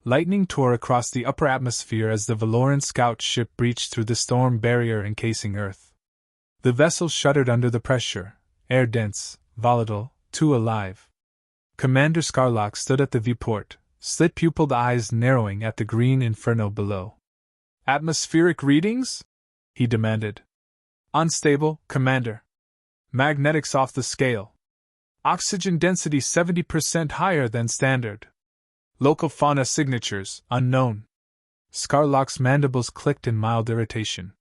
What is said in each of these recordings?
Lightning tore across the upper atmosphere as the Valoran scout ship breached through the storm barrier encasing Earth. The vessel shuddered under the pressure, air dense, volatile, too alive. Commander Scarlock stood at the viewport, slit-pupiled eyes narrowing at the green inferno below. "Atmospheric readings?" he demanded. "Unstable, Commander. Magnetics off the scale. Oxygen density 70% higher than standard. Local fauna signatures, unknown." Scarlock's mandibles clicked in mild irritation.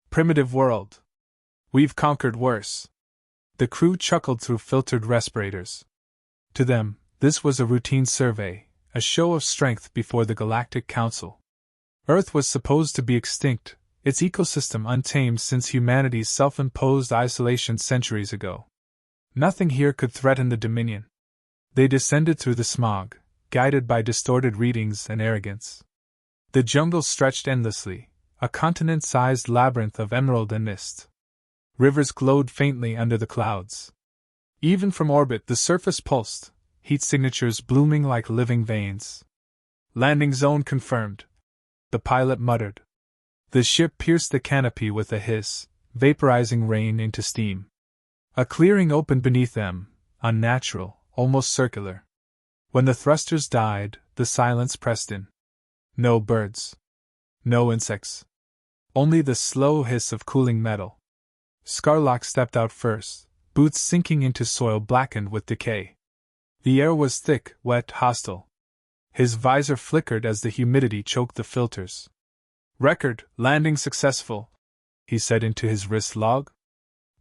"Primitive world. We've conquered worse." The crew chuckled through filtered respirators. To them, this was a routine survey, a show of strength before the Galactic Council. Earth was supposed to be extinct, its ecosystem untamed since humanity's self-imposed isolation centuries ago. Nothing here could threaten the Dominion. They descended through the smog, guided by distorted readings and arrogance. The jungle stretched endlessly, a continent-sized labyrinth of emerald and mist. Rivers glowed faintly under the clouds. Even from orbit the surface pulsed, heat signatures blooming like living veins. "Landing zone confirmed," the pilot muttered. The ship pierced the canopy with a hiss, vaporizing rain into steam. A clearing opened beneath them, unnatural, almost circular. When the thrusters died, the silence pressed in. No birds. No insects. Only the slow hiss of cooling metal. Scarlock stepped out first, boots sinking into soil blackened with decay. The air was thick, wet, hostile. His visor flickered as the humidity choked the filters. "Record, landing successful," he said into his wrist log.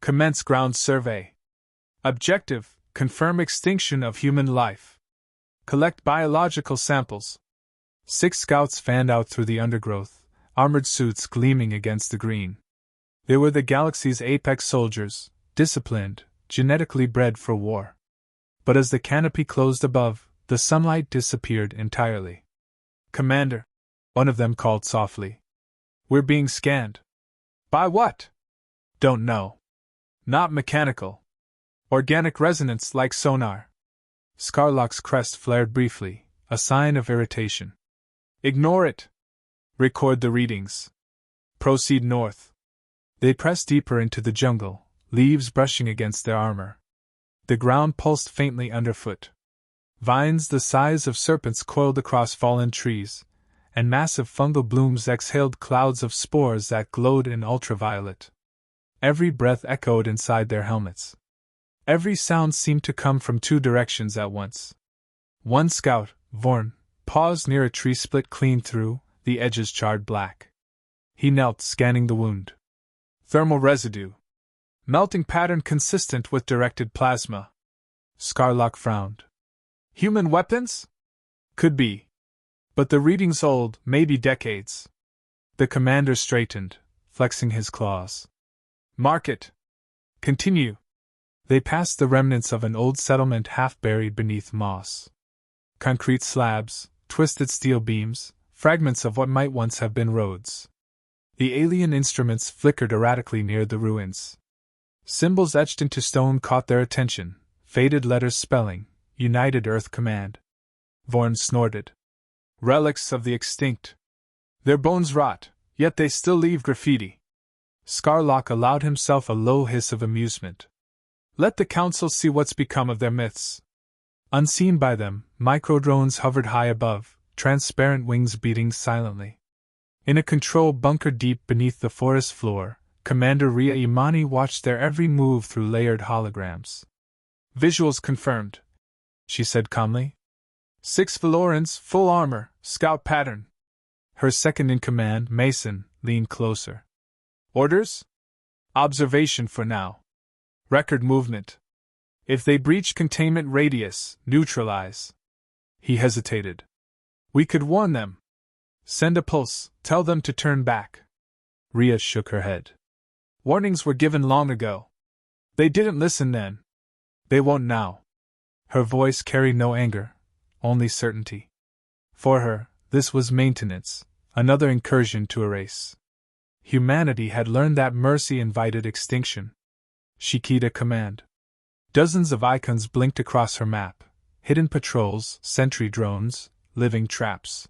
"Commence ground survey. Objective, confirm extinction of human life. Collect biological samples." 6 scouts fanned out through the undergrowth, armored suits gleaming against the green. They were the galaxy's apex soldiers, disciplined, genetically bred for war. But as the canopy closed above, the sunlight disappeared entirely. "Commander," one of them called softly. "We're being scanned." "By what?" "Don't know. Not mechanical. Organic resonance like sonar." Scarlock's crest flared briefly, a sign of irritation. "Ignore it. Record the readings. Proceed north." They pressed deeper into the jungle, leaves brushing against their armor. The ground pulsed faintly underfoot. Vines the size of serpents coiled across fallen trees, and massive fungal blooms exhaled clouds of spores that glowed in ultraviolet. Every breath echoed inside their helmets. Every sound seemed to come from 2 directions at once. One scout, Vorn, paused near a tree split clean through, the edges charred black. He knelt, scanning the wound. "Thermal residue. Melting pattern consistent with directed plasma." Scarlock frowned. "Human weapons?" "Could be. But the reading's old, maybe decades." The commander straightened, flexing his claws. "Mark it. Continue." They passed the remnants of an old settlement half buried beneath moss. Concrete slabs, twisted steel beams, fragments of what might once have been roads. The alien instruments flickered erratically near the ruins. Symbols etched into stone caught their attention, faded letters spelling, United Earth Command. Vorn snorted. "Relics of the extinct. Their bones rot, yet they still leave graffiti." Scarlock allowed himself a low hiss of amusement. "Let the Council see what's become of their myths." Unseen by them, microdrones hovered high above, transparent wings beating silently. In a control bunker deep beneath the forest floor, Commander Ria Imani watched their every move through layered holograms. "Visuals confirmed," she said calmly. 6 Valorans, full armor, scout pattern." Her second-in-command, Mason, leaned closer. "Orders? Observation for now. Record movement. If they breach containment radius, neutralize." He hesitated. "We could warn them. Send a pulse, tell them to turn back." Ria shook her head. "Warnings were given long ago. They didn't listen then. They won't now." Her voice carried no anger, only certainty. For her, this was maintenance, another incursion to erase. Humanity had learned that mercy invited extinction. She keyed a command. Dozens of icons blinked across her map, hidden patrols, sentry drones, living traps.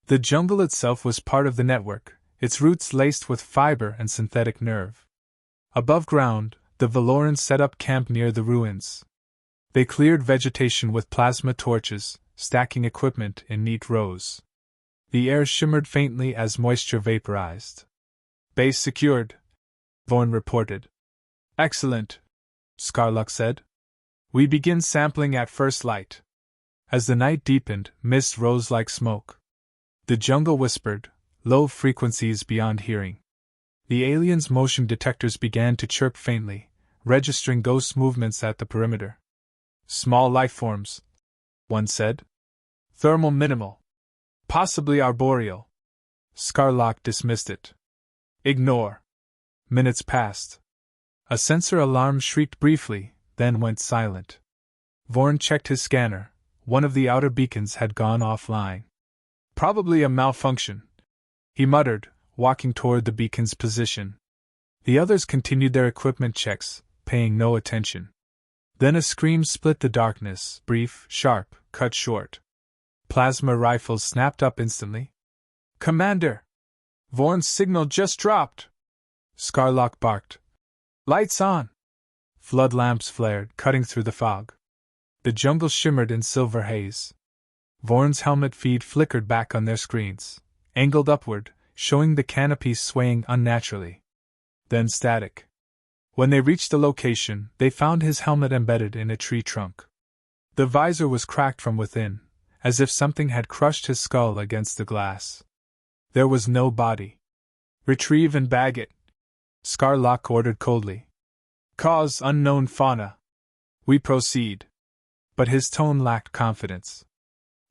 The jungle itself was part of the network, its roots laced with fiber and synthetic nerve. Above ground, the Valorans set up camp near the ruins. They cleared vegetation with plasma torches, stacking equipment in neat rows. The air shimmered faintly as moisture vaporized. Base secured, Vorn reported. Excellent, Scarlock said. We begin sampling at first light. As the night deepened, mist rose like smoke. The jungle whispered, low frequencies beyond hearing. The aliens' motion detectors began to chirp faintly, registering ghost movements at the perimeter. Small lifeforms, one said. Thermal minimal. Possibly arboreal. Scarlock dismissed it. Ignore. Minutes passed. A sensor alarm shrieked briefly, then went silent. Vorn checked his scanner. One of the outer beacons had gone offline. Probably a malfunction, he muttered, walking toward the beacon's position. The others continued their equipment checks, paying no attention. Then a scream split the darkness, brief, sharp, cut short. Plasma rifles snapped up instantly. Commander! Vorn's signal just dropped! Scarlock barked. Lights on! Flood lamps flared, cutting through the fog. The jungle shimmered in silver haze. Vorn's helmet feed flickered back on their screens, angled upward, showing the canopy swaying unnaturally. Then static. When they reached the location, they found his helmet embedded in a tree trunk. The visor was cracked from within, as if something had crushed his skull against the glass. There was no body. Retrieve and bag it, Scarlock ordered coldly. Cause unknown fauna. We proceed. But his tone lacked confidence.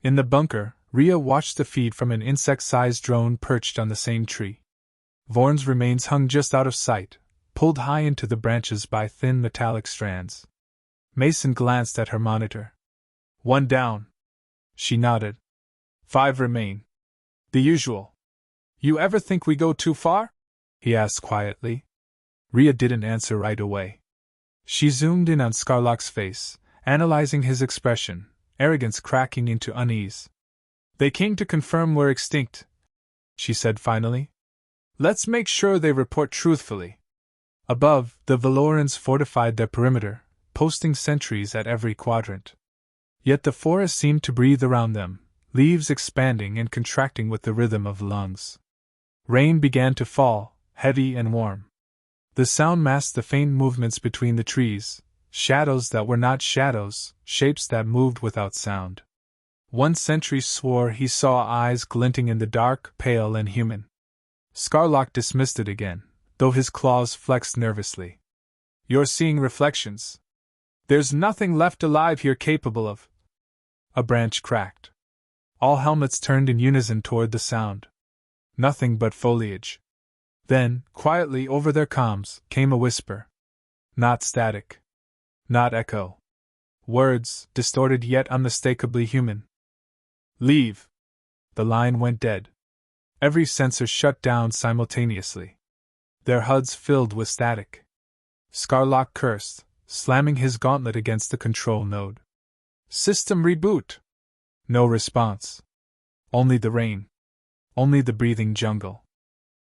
In the bunker, Rhea watched the feed from an insect-sized drone perched on the same tree. Vorn's remains hung just out of sight, pulled high into the branches by thin metallic strands. Mason glanced at her monitor. 1 down. She nodded. 5 remain. The usual. You ever think we go too far? He asked quietly. Rhea didn't answer right away. She zoomed in on Scarlock's face, analyzing his expression, arrogance cracking into unease. They came to confirm we're extinct, she said finally. Let's make sure they report truthfully. Above, the Valorans fortified their perimeter, posting sentries at every quadrant. Yet the forest seemed to breathe around them, leaves expanding and contracting with the rhythm of lungs. Rain began to fall, heavy and warm. The sound masked the faint movements between the trees, shadows that were not shadows, shapes that moved without sound. One sentry swore he saw eyes glinting in the dark, pale and human. Scarlock dismissed it again, though his claws flexed nervously. You're seeing reflections. There's nothing left alive here capable of. A branch cracked. All helmets turned in unison toward the sound. Nothing but foliage. Then, quietly over their comms, came a whisper. Not static. Not echo. Words, distorted yet unmistakably human. Leave. The line went dead. Every sensor shut down simultaneously. Their HUDs filled with static. Scarlock cursed, slamming his gauntlet against the control node. System reboot. No response. Only the rain. Only the breathing jungle.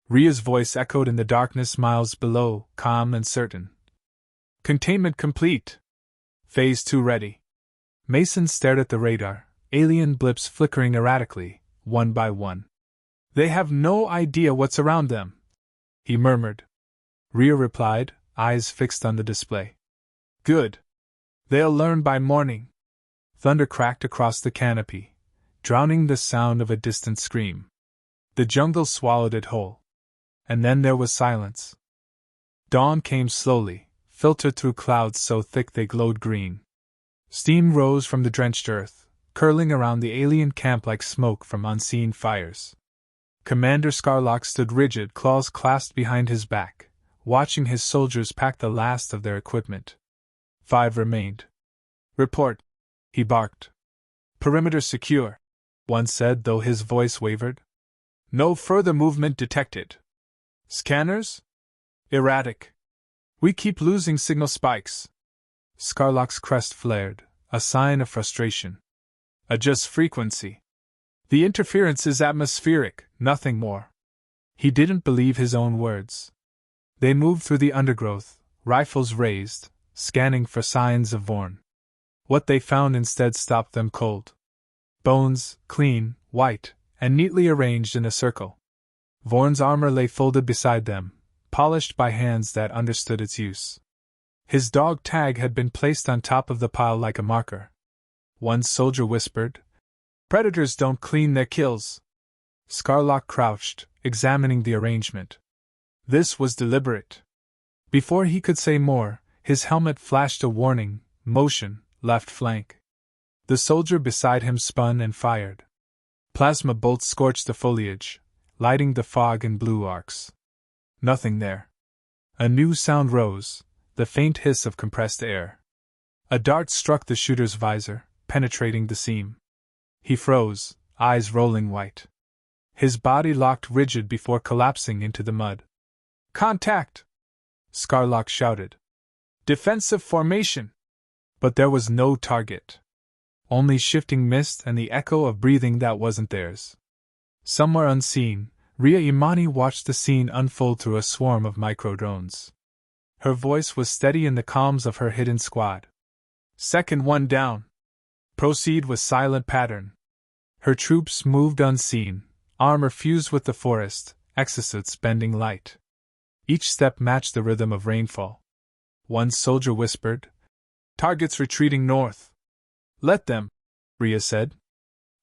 Rhea's voice echoed in the darkness miles below, calm and certain. Containment complete. Phase 2 ready. Mason stared at the radar, alien blips flickering erratically, one by one. They have no idea what's around them, he murmured. Rhea replied, eyes fixed on the display. Good. They'll learn by morning. Thunder cracked across the canopy, drowning the sound of a distant scream. The jungle swallowed it whole. And then there was silence. Dawn came slowly, filtered through clouds so thick they glowed green. Steam rose from the drenched earth, curling around the alien camp like smoke from unseen fires. Commander Scarlock stood rigid, claws clasped behind his back, watching his soldiers pack the last of their equipment. 5 remained. Report, he barked. Perimeter secure, one said, though his voice wavered. No further movement detected. Scanners? Erratic. We keep losing signal spikes. Scarlock's crest flared, a sign of frustration. Adjust frequency. The interference is atmospheric, nothing more. He didn't believe his own words. They moved through the undergrowth, rifles raised, scanning for signs of Vorn. What they found instead stopped them cold. Bones, clean, white, and neatly arranged in a circle. Vorn's armor lay folded beside them, polished by hands that understood its use. His dog tag had been placed on top of the pile like a marker. One soldier whispered, "Predators don't clean their kills." Scarlock crouched, examining the arrangement. This was deliberate. Before he could say more, his helmet flashed a warning, motion, left flank. The soldier beside him spun and fired. Plasma bolts scorched the foliage, lighting the fog in blue arcs. Nothing there. A new sound rose, the faint hiss of compressed air. A dart struck the shooter's visor, penetrating the seam. He froze, eyes rolling white. His body locked rigid before collapsing into the mud. "Contact!" Scarlock shouted. "Defensive formation!" But there was no target. Only shifting mist and the echo of breathing that wasn't theirs. Somewhere unseen, Ria Imani watched the scene unfold through a swarm of micro-drones. Her voice was steady in the calms of her hidden squad. "Second one down. Proceed with silent pattern." Her troops moved unseen, armor fused with the forest, exosuits bending light. Each step matched the rhythm of rainfall. One soldier whispered, "Targets retreating north." "Let them," Ria said.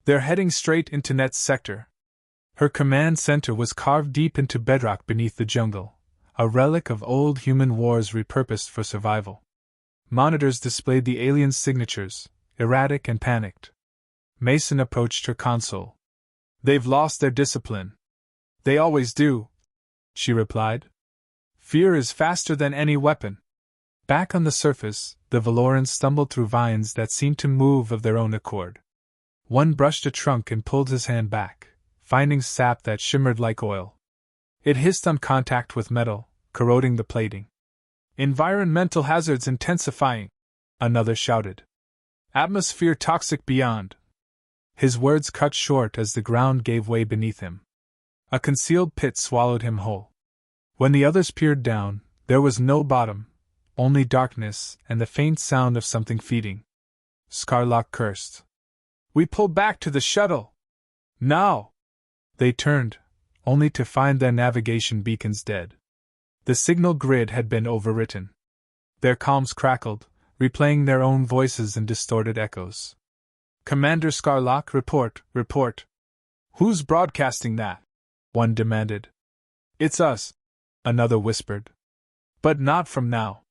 "They're heading straight into Net's sector." Her command center was carved deep into bedrock beneath the jungle, a relic of old human wars repurposed for survival. Monitors displayed the aliens' signatures, erratic and panicked. Mason approached her console. "They've lost their discipline." "They always do," she replied. "Fear is faster than any weapon." Back on the surface, the Valorans stumbled through vines that seemed to move of their own accord. One brushed a trunk and pulled his hand back, finding sap that shimmered like oil. It hissed on contact with metal, corroding the plating. "Environmental hazards intensifying," another shouted. "Atmosphere toxic beyond." His words cut short as the ground gave way beneath him. A concealed pit swallowed him whole. When the others peered down, there was no bottom, only darkness and the faint sound of something feeding. Scarlock cursed. "We pull back to the shuttle! Now!" They turned, only to find their navigation beacons dead. The signal grid had been overwritten. Their comms crackled, replaying their own voices in distorted echoes. "Commander Scarlock, report, report." "Who's broadcasting that?" one demanded. "It's us," another whispered. "But not from now."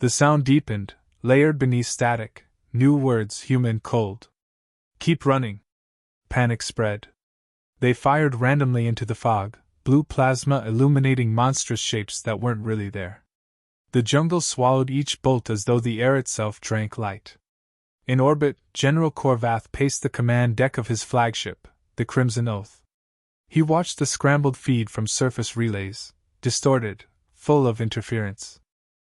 The sound deepened, layered beneath static, new words human cold. "Keep running." Panic spread. They fired randomly into the fog, blue plasma illuminating monstrous shapes that weren't really there. The jungle swallowed each bolt as though the air itself drank light. In orbit, General Korvath paced the command deck of his flagship, the Crimson Oath. He watched the scrambled feed from surface relays, distorted, full of interference.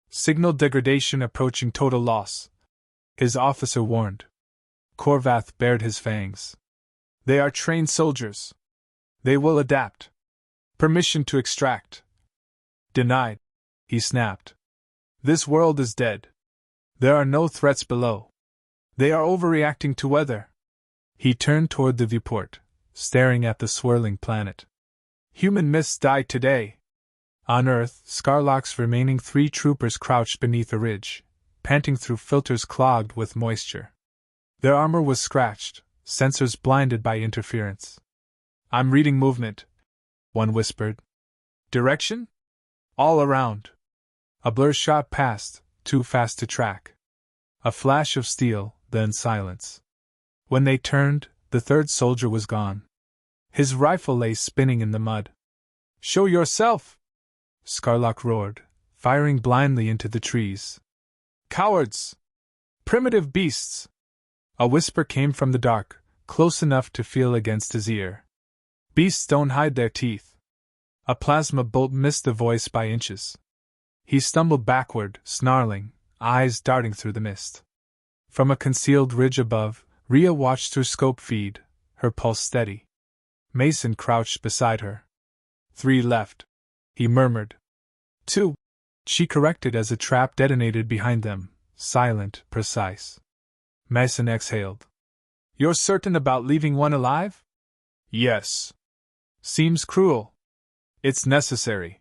"Signal degradation approaching total loss," his officer warned. Korvath bared his fangs. "They are trained soldiers. They will adapt. Permission to extract." "Denied," he snapped. "This world is dead. There are no threats below. They are overreacting to weather." He turned toward the viewport, staring at the swirling planet. "Human myths die today." On Earth, Scarlock's remaining 3 troopers crouched beneath a ridge, panting through filters clogged with moisture. Their armor was scratched, sensors blinded by interference. "I'm reading movement," one whispered. "Direction?" "All around." A blur shot past, too fast to track. A flash of steel, then silence. When they turned, the third soldier was gone. His rifle lay spinning in the mud. "Show yourself!" Scarlock roared, firing blindly into the trees. "Cowards! Primitive beasts!" A whisper came from the dark, close enough to feel against his ear. "Beasts don't hide their teeth." A plasma bolt missed the voice by inches. He stumbled backward, snarling, eyes darting through the mist. From a concealed ridge above, Ria watched through scope feed, her pulse steady. Mason crouched beside her. 3 left, he murmured. 2, she corrected as a trap detonated behind them, silent, precise. Mason exhaled. You're certain about leaving one alive? Yes. Seems cruel. It's necessary.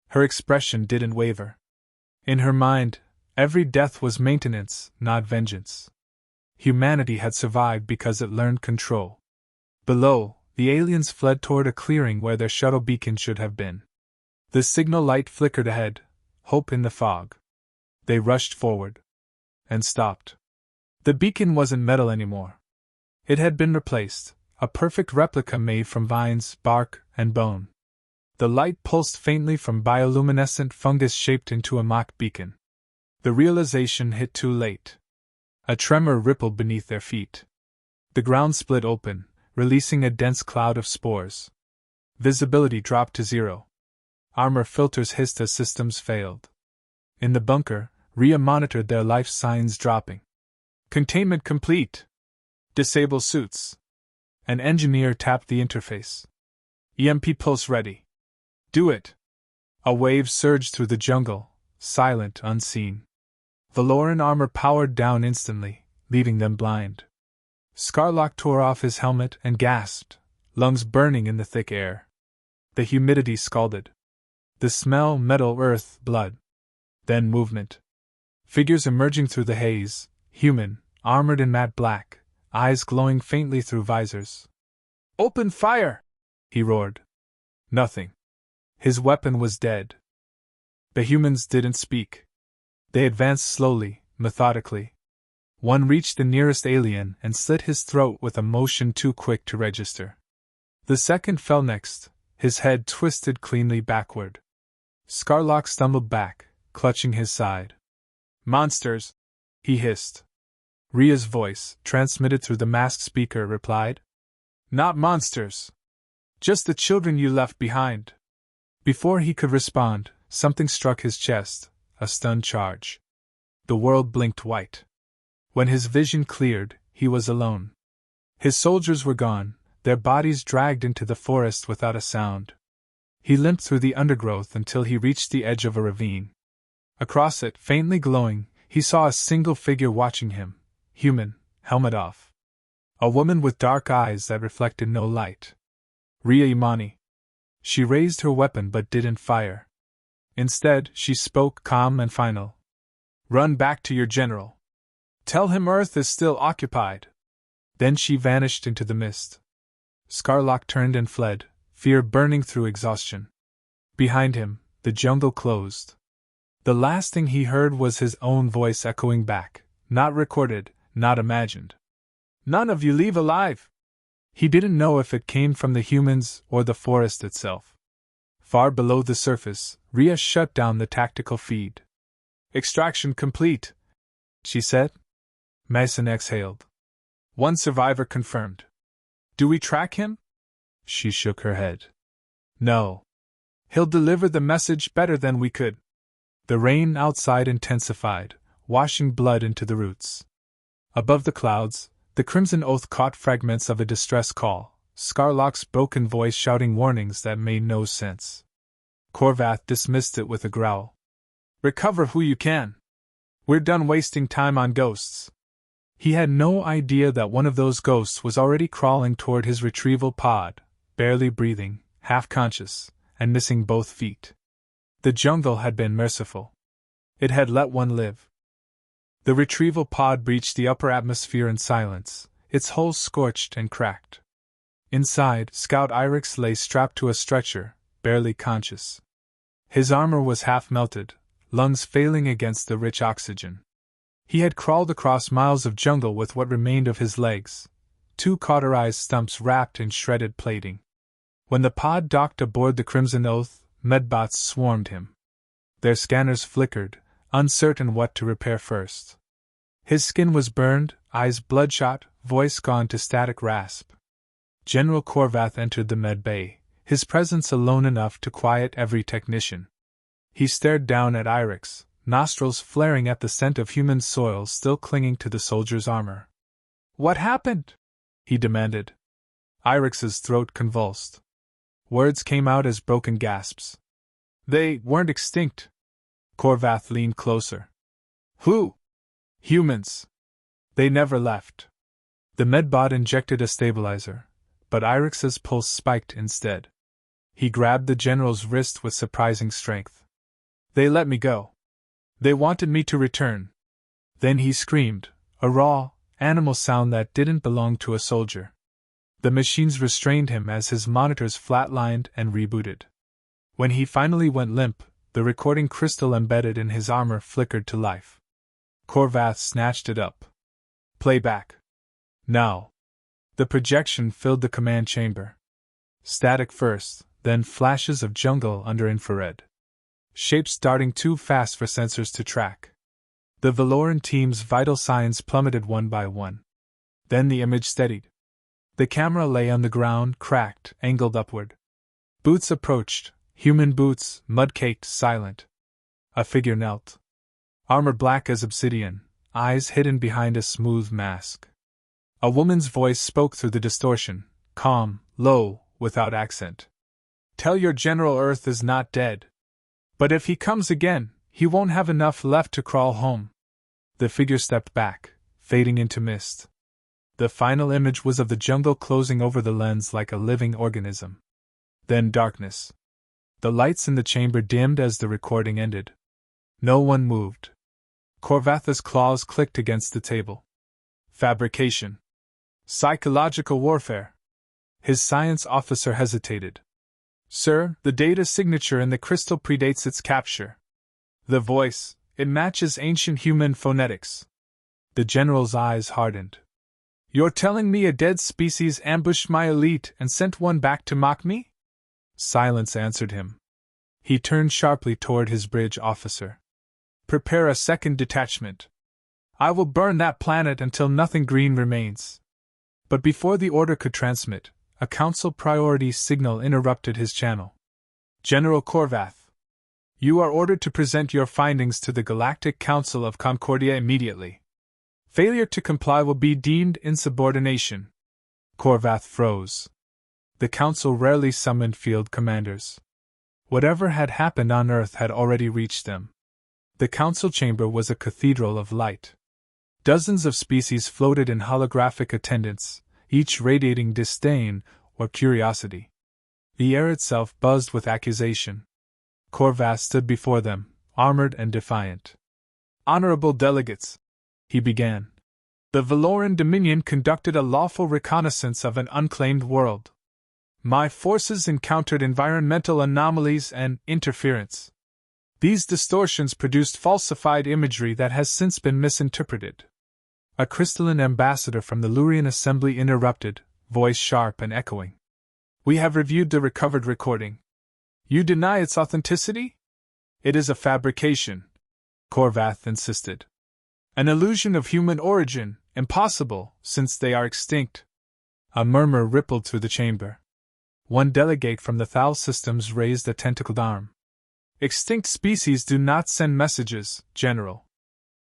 Her expression didn't waver. In her mind, every death was maintenance, not vengeance. Humanity had survived because it learned control. Below, the aliens fled toward a clearing where their shuttle beacon should have been. The signal light flickered ahead, hope in the fog. They rushed forward. And stopped. The beacon wasn't metal anymore. It had been replaced, a perfect replica made from vines, bark, and bone. The light pulsed faintly from bioluminescent fungus shaped into a mock beacon. The realization hit too late. A tremor rippled beneath their feet. The ground split open, releasing a dense cloud of spores. Visibility dropped to 0. Armor filters hissed as systems failed. In the bunker, Rhea monitored their life signs dropping. Containment complete. Disable suits. An engineer tapped the interface. EMP pulse ready. Do it. A wave surged through the jungle, silent, unseen. Valoran armor powered down instantly, leaving them blind. Scarlock tore off his helmet and gasped, lungs burning in the thick air. The humidity scalded. The smell, metal, earth, blood. Then movement. Figures emerging through the haze, human, armored in matte black, eyes glowing faintly through visors. Open fire! He roared. Nothing. His weapon was dead. The humans didn't speak. They advanced slowly, methodically. One reached the nearest alien and slit his throat with a motion too quick to register. The second fell next, his head twisted cleanly backward. Scarlock stumbled back, clutching his side. Monsters! He hissed. Rhea's voice, transmitted through the masked speaker, replied. Not monsters. Just the children you left behind. Before he could respond, something struck his chest, a stunned charge. The world blinked white. When his vision cleared, he was alone. His soldiers were gone, their bodies dragged into the forest without a sound. He limped through the undergrowth until he reached the edge of a ravine. Across it, faintly glowing, he saw a single figure watching him, human, helmet off. A woman with dark eyes that reflected no light. Rhea Imani. She raised her weapon but didn't fire. Instead, she spoke calm and final. Run back to your general. Tell him Earth is still occupied. Then she vanished into the mist. Scarlock turned and fled, fear burning through exhaustion. Behind him, the jungle closed. The last thing he heard was his own voice echoing back, not recorded, not imagined. None of you leave alive! He didn't know if it came from the humans or the forest itself. Far below the surface, Rhea shut down the tactical feed. Extraction complete, she said. Mason exhaled. One survivor confirmed. Do we track him? She shook her head. No. He'll deliver the message better than we could. The rain outside intensified, washing blood into the roots. Above the clouds, the Crimson Oath caught fragments of a distress call, Scarlock's broken voice shouting warnings that made no sense. Korvath dismissed it with a growl. Recover who you can. We're done wasting time on ghosts. He had no idea that one of those ghosts was already crawling toward his retrieval pod, barely breathing, half-conscious, and missing both feet. The jungle had been merciful. It had let one live. The retrieval pod breached the upper atmosphere in silence, its hull scorched and cracked. Inside, Scout Irix lay strapped to a stretcher, barely conscious. His armor was half melted, lungs failing against the rich oxygen. He had crawled across miles of jungle with what remained of his legs, 2 cauterized stumps wrapped in shredded plating. When the pod docked aboard the Crimson Oath, medbots swarmed him. Their scanners flickered, uncertain what to repair first. His skin was burned, eyes bloodshot, voice gone to static rasp. General Korvath entered the med bay, his presence alone enough to quiet every technician. He stared down at Irix, nostrils flaring at the scent of human soil still clinging to the soldier's armor. What happened? He demanded. Irix's throat convulsed. Words came out as broken gasps. They weren't extinct. Korvath leaned closer. Who? Humans. They never left. The medbot injected a stabilizer, but Irix's pulse spiked instead. He grabbed the general's wrist with surprising strength. They let me go. They wanted me to return. Then he screamed, a raw, animal sound that didn't belong to a soldier. The machines restrained him as his monitors flatlined and rebooted. When he finally went limp, the recording crystal embedded in his armor flickered to life. Korvath snatched it up. Playback. Now. The projection filled the command chamber. Static first, then flashes of jungle under infrared. Shapes darting too fast for sensors to track. The Valoran team's vital signs plummeted one by one. Then the image steadied. The camera lay on the ground, cracked, angled upward. Boots approached, human boots, mud-caked, silent. A figure knelt. Armor black as obsidian, eyes hidden behind a smooth mask. A woman's voice spoke through the distortion, calm, low, without accent. Tell your general Earth is not dead. But if he comes again, he won't have enough left to crawl home. The figure stepped back, fading into mist. The final image was of the jungle closing over the lens like a living organism. Then darkness. The lights in the chamber dimmed as the recording ended. No one moved. Korvath's claws clicked against the table. Fabrication. Psychological warfare. His science officer hesitated. Sir, the data signature in the crystal predates its capture. The voice, it matches ancient human phonetics. The general's eyes hardened. You're telling me a dead species ambushed my elite and sent one back to mock me? Silence answered him. He turned sharply toward his bridge officer. Prepare a second detachment. I will burn that planet until nothing green remains. But before the order could transmit, a council priority signal interrupted his channel. General Korvath, you are ordered to present your findings to the Galactic Council of Concordia immediately. Failure to comply will be deemed insubordination. Korvath froze. The council rarely summoned field commanders. Whatever had happened on Earth had already reached them. The council chamber was a cathedral of light. Dozens of species floated in holographic attendance, each radiating disdain or curiosity. The air itself buzzed with accusation. Korvath stood before them, armored and defiant. Honorable delegates, he began. The Valoran Dominion conducted a lawful reconnaissance of an unclaimed world. My forces encountered environmental anomalies and interference. These distortions produced falsified imagery that has since been misinterpreted. A crystalline ambassador from the Lurian Assembly interrupted, voice sharp and echoing. We have reviewed the recovered recording. You deny its authenticity? It is a fabrication, Korvath insisted. An illusion of human origin, impossible, since they are extinct. A murmur rippled through the chamber. One delegate from the Thal systems raised a tentacled arm. Extinct species do not send messages, General.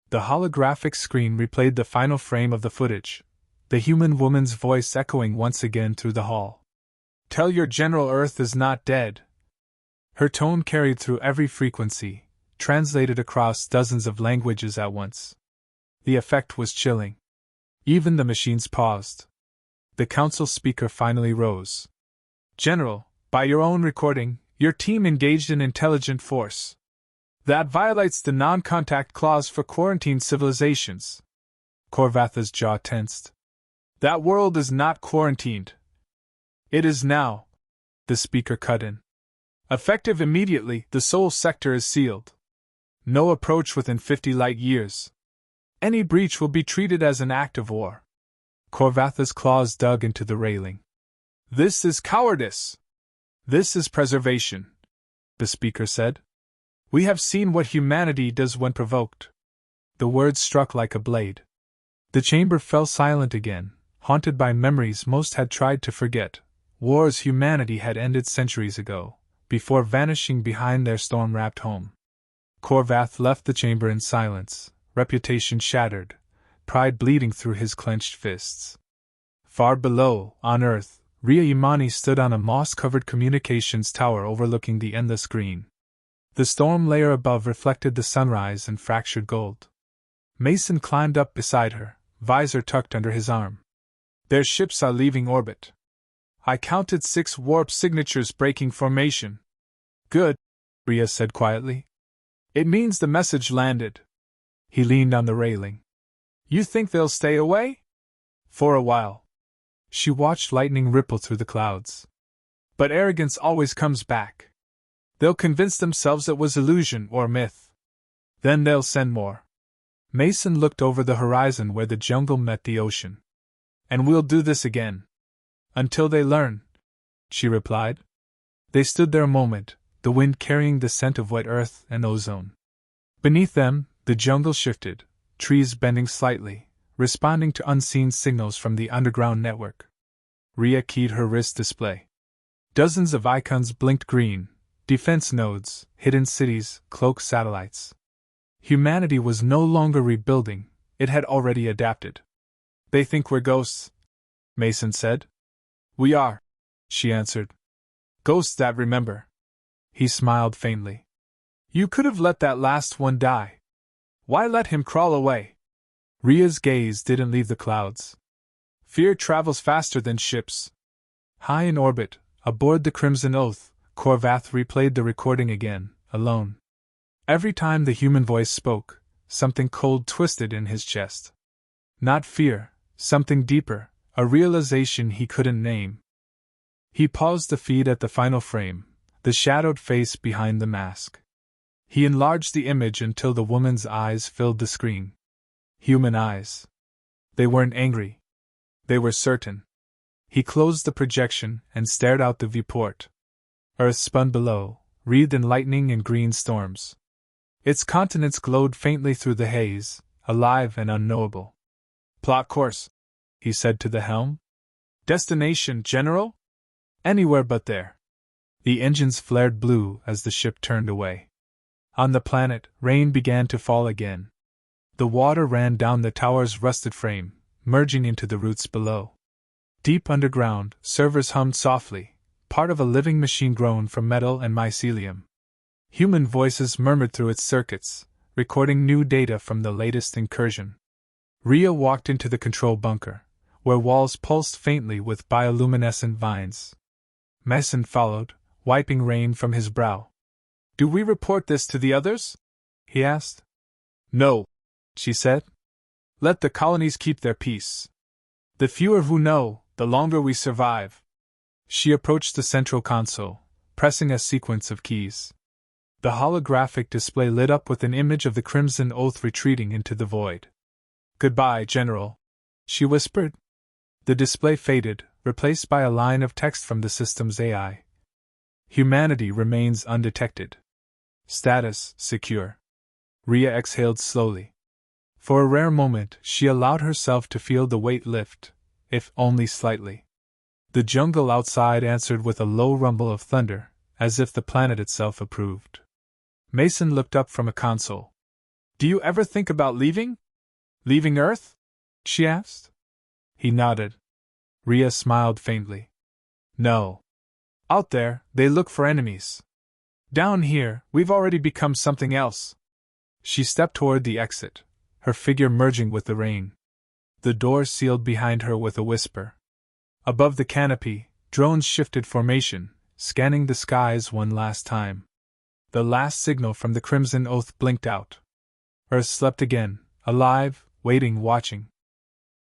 The holographic screen replayed the final frame of the footage, the human woman's voice echoing once again through the hall. Tell your General Earth is not dead. Her tone carried through every frequency, translated across dozens of languages at once. The effect was chilling. Even the machines paused. The council speaker finally rose. General, by your own recording, your team engaged in intelligent force. That violates the non-contact clause for quarantined civilizations. Korvath's jaw tensed. That world is not quarantined. It is now. The speaker cut in. Effective immediately, the Soul Sector is sealed. No approach within 50 light years. Any breach will be treated as an act of war. Korvath's claws dug into the railing. This is cowardice. This is preservation, the speaker said. We have seen what humanity does when provoked. The words struck like a blade. The chamber fell silent again, haunted by memories most had tried to forget. Wars humanity had ended centuries ago, before vanishing behind their storm-wrapped home. Korvath left the chamber in silence, reputation shattered, pride bleeding through his clenched fists. Far below, on Earth, Ria Imani stood on a moss-covered communications tower overlooking the endless green. The storm layer above reflected the sunrise in fractured gold. Mason climbed up beside her, visor tucked under his arm. Their ships are leaving orbit. I counted 6 warp signatures breaking formation. Good, Ria said quietly. It means the message landed. He leaned on the railing. You think they'll stay away? For a while. She watched lightning ripple through the clouds. But arrogance always comes back. They'll convince themselves it was illusion or myth. Then they'll send more. Mason looked over the horizon where the jungle met the ocean. And we'll do this again. Until they learn, she replied. They stood there a moment, the wind carrying the scent of wet earth and ozone. Beneath them, the jungle shifted, trees bending slightly, responding to unseen signals from the underground network. Ria keyed her wrist display. Dozens of icons blinked green, defense nodes, hidden cities, cloaked satellites. Humanity was no longer rebuilding, it had already adapted. They think we're ghosts, Mason said. We are, she answered. Ghosts that remember. He smiled faintly. You could have let that last one die. Why let him crawl away? Ria's gaze didn't leave the clouds. Fear travels faster than ships. High in orbit, aboard the Crimson Oath, Korvath replayed the recording again, alone. Every time the human voice spoke, something cold twisted in his chest. Not fear, something deeper, a realization he couldn't name. He paused the feed at the final frame, the shadowed face behind the mask. He enlarged the image until the woman's eyes filled the screen. Human eyes. They weren't angry. They were certain. He closed the projection and stared out the viewport. Earth spun below, wreathed in lightning and green storms. Its continents glowed faintly through the haze, alive and unknowable. Plot course, he said to the helm. Destination, General? Anywhere but there. The engines flared blue as the ship turned away. On the planet, rain began to fall again. The water ran down the tower's rusted frame, merging into the roots below. Deep underground, servers hummed softly, part of a living machine grown from metal and mycelium. Human voices murmured through its circuits, recording new data from the latest incursion. Ria walked into the control bunker, where walls pulsed faintly with bioluminescent vines. Mason followed, wiping rain from his brow. Do we report this to the others? He asked. No, she said. Let the colonies keep their peace. The fewer who know, the longer we survive. She approached the central console, pressing a sequence of keys. The holographic display lit up with an image of the Crimson Oath retreating into the void. Goodbye, General, she whispered. The display faded, replaced by a line of text from the system's AI. Humanity remains undetected. Status secure. Ria exhaled slowly. For a rare moment, she allowed herself to feel the weight lift, if only slightly. The jungle outside answered with a low rumble of thunder, as if the planet itself approved. Mason looked up from a console. Do you ever think about leaving? Leaving Earth? She asked. He nodded. Ria smiled faintly. No. Out there, they look for enemies. Down here, we've already become something else. She stepped toward the exit, her figure merging with the rain. The door sealed behind her with a whisper. Above the canopy, drones shifted formation, scanning the skies one last time. The last signal from the Crimson Oath blinked out. Earth slept again, alive, waiting, watching.